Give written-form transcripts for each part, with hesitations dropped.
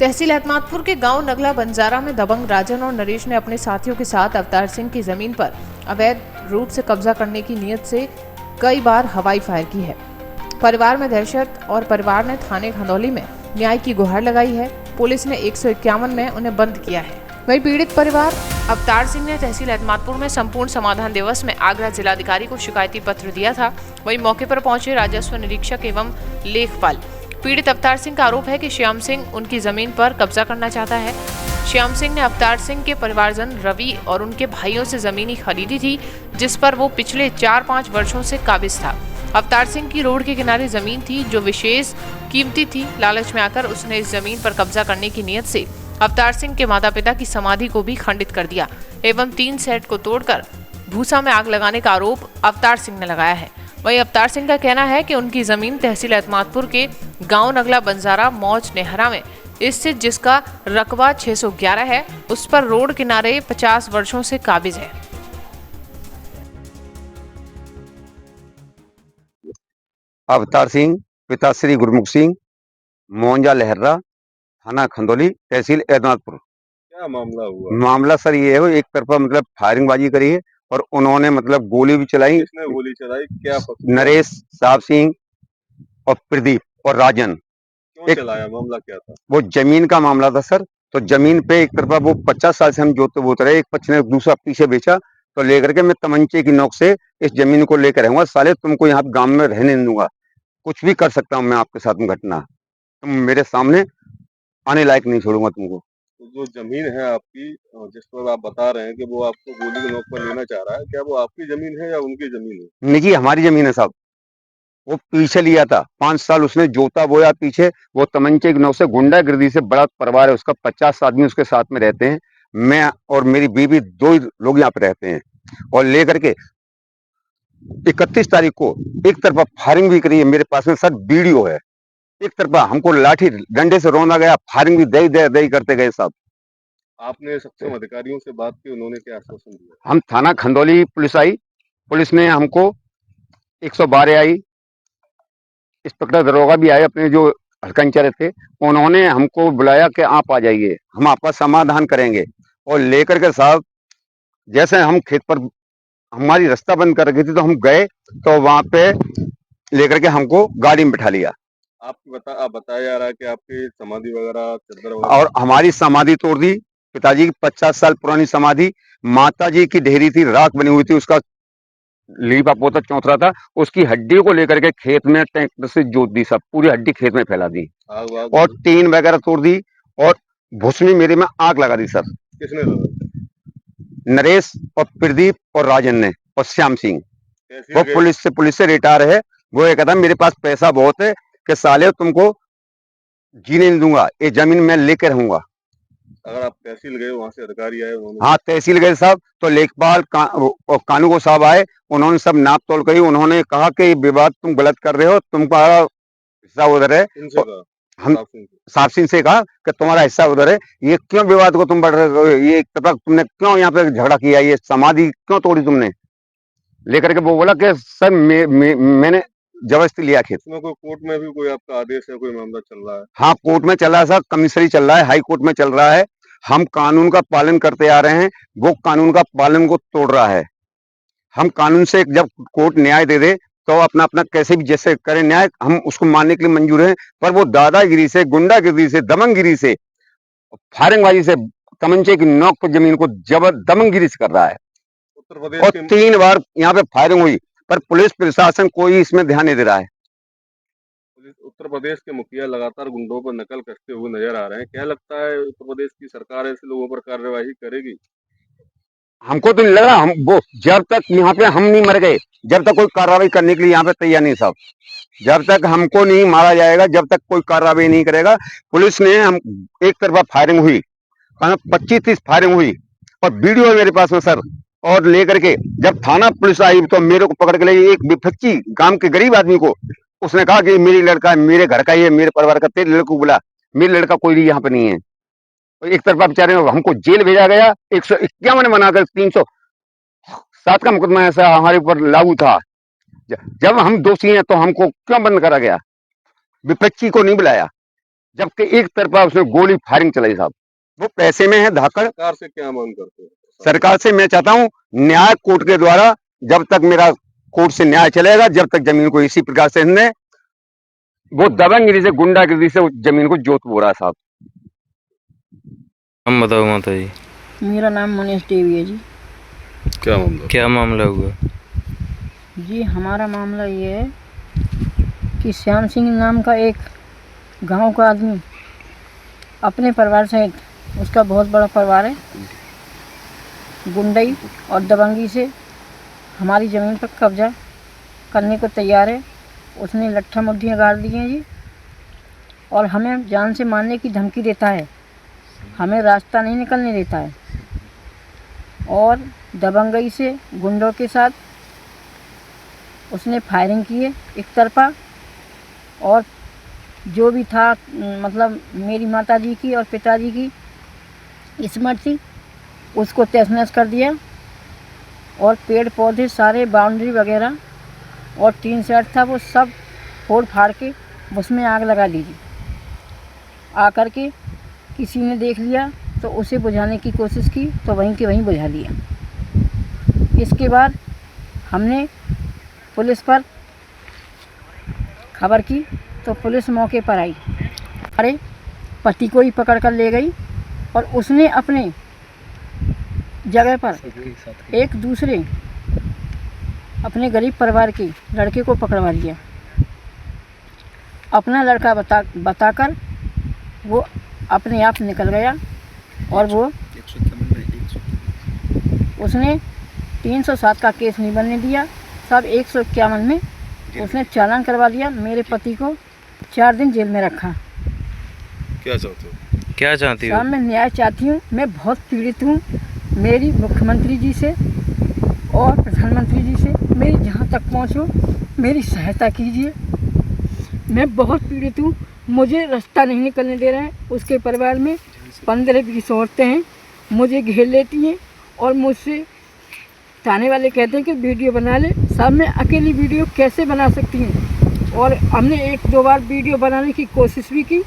तहसील हतमादपुर के गांव नगला बंजारा में दबंग राजन और नरेश ने अपने साथियों के साथ अवतार सिंह की जमीन पर अवैध रूप से कब्जा करने की नीयत से कई बार हवाई फायर की है। परिवार में दहशत और परिवार ने थाने खंदौली में न्याय की गुहार लगाई है। पुलिस ने 151 में उन्हें बंद किया है। वहीं पीड़ित परिवार अवतार सिंह ने तहसील हतमादपुर में संपूर्ण समाधान दिवस में आगरा जिलाधिकारी को शिकायती पत्र दिया था। वहीं मौके पर पहुंचे राजस्व निरीक्षक एवं लेखपाल पीड़ित अवतार सिंह का आरोप है कि श्याम सिंह उनकी जमीन पर कब्जा करना चाहता है। श्याम सिंह ने अवतार सिंह के परिवारजन रवि और उनके भाइयों से जमीन खरीदी थी, जिस पर वो पिछले 4-5 वर्षों से काबिज था। अवतार सिंह की रोड के किनारे जमीन थी जो विशेष कीमती थी। लालच में आकर उसने इस जमीन पर कब्जा करने की नीयत से अवतार सिंह के माता पिता की समाधि को भी खंडित कर दिया एवं 3 सेट को तोड़कर भूसा में आग लगाने का आरोप अवतार सिंह ने लगाया है। वहीं अवतार सिंह का कहना है कि उनकी जमीन तहसील हतमादपुर के गांव नगला बंजारा मौज नेहरा में स्थित जिसका रकबा 611 है, उस पर रोड किनारे 50 वर्षों से काबिज है। अवतार सिंह पिता श्री गुरमुख सिंह, मोंजा लहर्रा, थाना खंदौली, तहसील हतमादपुर। क्या मामला हुआ? मामला सर ये है, एक तरफा मतलब फायरिंगबाजी करी है और उन्होंने मतलब गोली भी चलाई। किसने गोली चलाई? क्या नरेश, साहब सिंह और प्रदीप और राजन। क्यों चलाया? मामला क्या था? वो जमीन का मामला था सर। तो जमीन पे एक तरफा वो 50 साल से हम जोते बोते रहे, एक पक्ष ने दूसरा पीछे बेचा, तो लेकर के मैं तमंचे की नोक से इस जमीन को लेकर रहूंगा। साले तुमको यहाँ गांव में रहने नहीं दूंगा, कुछ भी कर सकता हूँ मैं आपके साथ में घटना, तुम मेरे सामने आने लायक नहीं छोड़ूंगा तुमको। तो जो जमीन है आपकी, जिस पर आप बता रहे हैं कि वो आपको गोली के नोक पर लेना चाह रहा है, क्या वो आपकी जमीन है या उनकी जमीन है? निजी हमारी जमीन है साहब। वो पीछे लिया था, 5 साल उसने जोता बोया पीछे। वो तमंचे की नोक से, गुंडागर्दी से, बड़ा परिवार है उसका, 50 आदमी उसके साथ में रहते हैं। मैं और मेरी बीवी 2 ही लोग यहाँ पे रहते हैं। और लेकर के 31 तारीख को एक तरफा फायरिंग भी करी है। मेरे पास में सर वीडियो है। एक तरफा हमको लाठी डंडे से रौंदा गया, फायरिंग भी दई करते गए साहब। आपने सक्षम अधिकारियों से बात की, उन्होंने क्या आश्वासन दिया? हम थाना खंदौली पुलिस आई, पुलिस ने हमको 112 आई, इंस्पेक्टर दरोगा भी आए अपने जो हड़कंचर थे, उन्होंने हमको बुलाया कि आप आ जाइए, हम आपका समाधान करेंगे। और लेकर के साहब जैसे हम खेत पर, हमारी रास्ता बंद कर रखी थी, तो हम गए तो वहां पे लेकर के हमको गाड़ी में बिठा लिया। आप बताया जा रहा है कि आपकी समाधि वगैरह, चद्दर वगैरह, और हमारी समाधि तोड़ दी। पिताजी की 50 साल पुरानी समाधि, माता जी की ढेरी थी, राख बनी हुई थी, उसका लीपा पोता चौंतरा था, उसकी हड्डी को लेकर के खेत में ट्रैक्टर से जोत दी, सब पूरी हड्डी खेत में फैला दी और टीन वगैरह तोड़ दी और भुसमी मेरे में आग लगा दी सर। किसने लगा? नरेश और प्रदीप और राजन ने और श्याम सिंह। वो तहसील पुलिस से रिटायर है। वो ये कहता मेरे पास पैसा बहुत है कि साले तुमको जीने नहीं दूंगा, ये जमीन मैं लेके रहूंगा। अगर आप तहसील गए, वहां से अधिकारी आए, उन्होंने? हाँ, तहसील गए साहब, तो लेखपाल और कानूगो साहब आए, उन्होंने सब नाप तोल करी। उन्होंने कहा कि ये विवाद तुम गलत कर रहे हो, तुम्हारा हिस्सा उधर है। इनसे कहा? हम साहब सिंह से? साहब सिंह से कहा कि तुम्हारा हिस्सा उधर है, ये क्यों विवाद को तुम बढ़ रहे हो, ये एक तरफ तुमने क्यों यहाँ पे झगड़ा किया, ये समाधि क्यों तोड़ी तुमने। लेकर के वो बोला कि सर मैंने जबरदस्ती लिया खेत। इसमें कोई कोर्ट में भी कोई आपका आदेश है, कोई मामला चल रहा है? हाँ, कोर्ट में चल रहा है सर, कमिश्नरी चल रहा है, हाई कोर्ट में चल रहा है। हम कानून का पालन करते आ रहे हैं, वो कानून का पालन को तोड़ रहा है। हम कानून से जब कोर्ट न्याय दे दे तो अपना अपना कैसे भी जैसे करे न्याय, हम उसको मानने के लिए मंजूर हैं। पर वो दादागिरी से, गुंडागिरी से, दमनगिरी से, फायरिंगबाजी से, तमंचे की नोक पर जमीन को जबर दमनगिरी से कर रहा है। उत्तर प्रदेश और के 3 बार यहाँ पे फायरिंग हुई, पर पुलिस प्रशासन कोई इसमें ध्यान नहीं दे रहा है। उत्तर प्रदेश के मुखिया लगातार गुंडों पर नकल कसते हुए नजर आ रहे हैं। क्या लगता है उत्तर प्रदेश की सरकार ऐसे लोगों पर कार्यवाही करेगी? हमको तो नहीं लग रहा, हम वो जब तक यहाँ पे हम नहीं मर गए, जब तक कोई कार्रवाई करने के लिए यहाँ पे तैयार नहीं साहब। जब तक हमको नहीं मारा जाएगा, जब तक कोई कार्रवाई नहीं करेगा। पुलिस ने हम एक तरफा फायरिंग हुई, 25-30 फायरिंग हुई और वीडियो है मेरे पास में सर। और लेकर के जब थाना पुलिस आई तो मेरे को पकड़ के ले, एक विपक्षी गांव के गरीब आदमी को, उसने कहा कि मेरी लड़का है, मेरे घर का ही है, मेरे परिवार का, तेरे लड़के को बुला, मेरे लड़का कोई भी यहाँ पे नहीं है। एक तरफा बेचारे हमको जेल भेजा गया, 151 बनाकर 307 का मुकदमा ऐसा हमारे ऊपर लागू था। जब हम दोषी हैं तो हमको क्यों बंद करा गया, विपक्षी को नहीं बुलाया। जबकि एक तरफा उसने गोली फायरिंग चलाई साहब। वो पैसे में है धाकड़। सरकार से क्या मांग करते हो? सरकार से मैं चाहता हूँ न्याय कोर्ट के द्वारा, जब तक मेरा कोर्ट से न्याय चलेगा, जब तक जमीन को इसी प्रकार से हमने वो दबंगगिरी से, गुंडागिरी से जमीन को जोत बो रहा है साहब। हम बताओ माता जी। मेरा नाम मनीष देवी है जी। क्या मामला हुआ? जी हमारा मामला ये है कि श्याम सिंह नाम का एक गांव का आदमी अपने परिवार सहित, उसका बहुत बड़ा परिवार है, गुंडई और दबंगी से हमारी ज़मीन पर कब्जा करने को तैयार है। उसने लट्ठा मुट्ठियाँ गाड़ दी हैं जी, और हमें जान से मारने की धमकी देता है, हमें रास्ता नहीं निकलने देता है, और दबंगई से गुंडों के साथ उसने फायरिंग की है एक तरफा। और जो भी था, मतलब मेरी माताजी की और पिताजी की स्मृति, उसको तहस-नहस कर दिया, और पेड़ पौधे सारे, बाउंड्री वगैरह और टीन शेड था, वो सब फोड़ फाड़ के उसमें आग लगा दी जी। आकर के किसी ने देख लिया तो उसे बुझाने की कोशिश की तो वहीं के वहीं बुझा दिया। इसके बाद हमने पुलिस पर खबर की तो पुलिस मौके पर आई, अरे पति को ही पकड़ कर ले गई, और उसने अपने जगह पर एक दूसरे अपने गरीब परिवार के लड़के को पकड़वा लिया। अपना लड़का बताकर वो अपने आप निकल गया, और वो उसने 307 का केस नहीं बनने दिया, सब 151 में उसने चालान करवा दिया। मेरे पति को 4 दिन जेल में रखा। क्या चाहते हो? क्या चाहती हो? साहब मैं न्याय चाहती हूँ, मैं बहुत पीड़ित हूँ। मेरी मुख्यमंत्री जी से और प्रधानमंत्री जी से मेरी जहाँ तक पहुँच हो, मेरी सहायता कीजिए। मैं बहुत पीड़ित हूँ, मुझे रास्ता नहीं निकलने दे रहे हैं। उसके परिवार में 15-20 औरतें हैं, मुझे घेर लेती हैं, और मुझसे थाने वाले कहते हैं कि वीडियो बना ले। साहब मैं अकेली वीडियो कैसे बना सकती हूँ? और हमने 1-2 बार वीडियो बनाने की कोशिश भी की,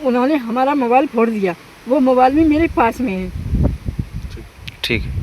उन्होंने हमारा मोबाइल फोड़ दिया। वो मोबाइल भी मेरे पास में है। ठीक है।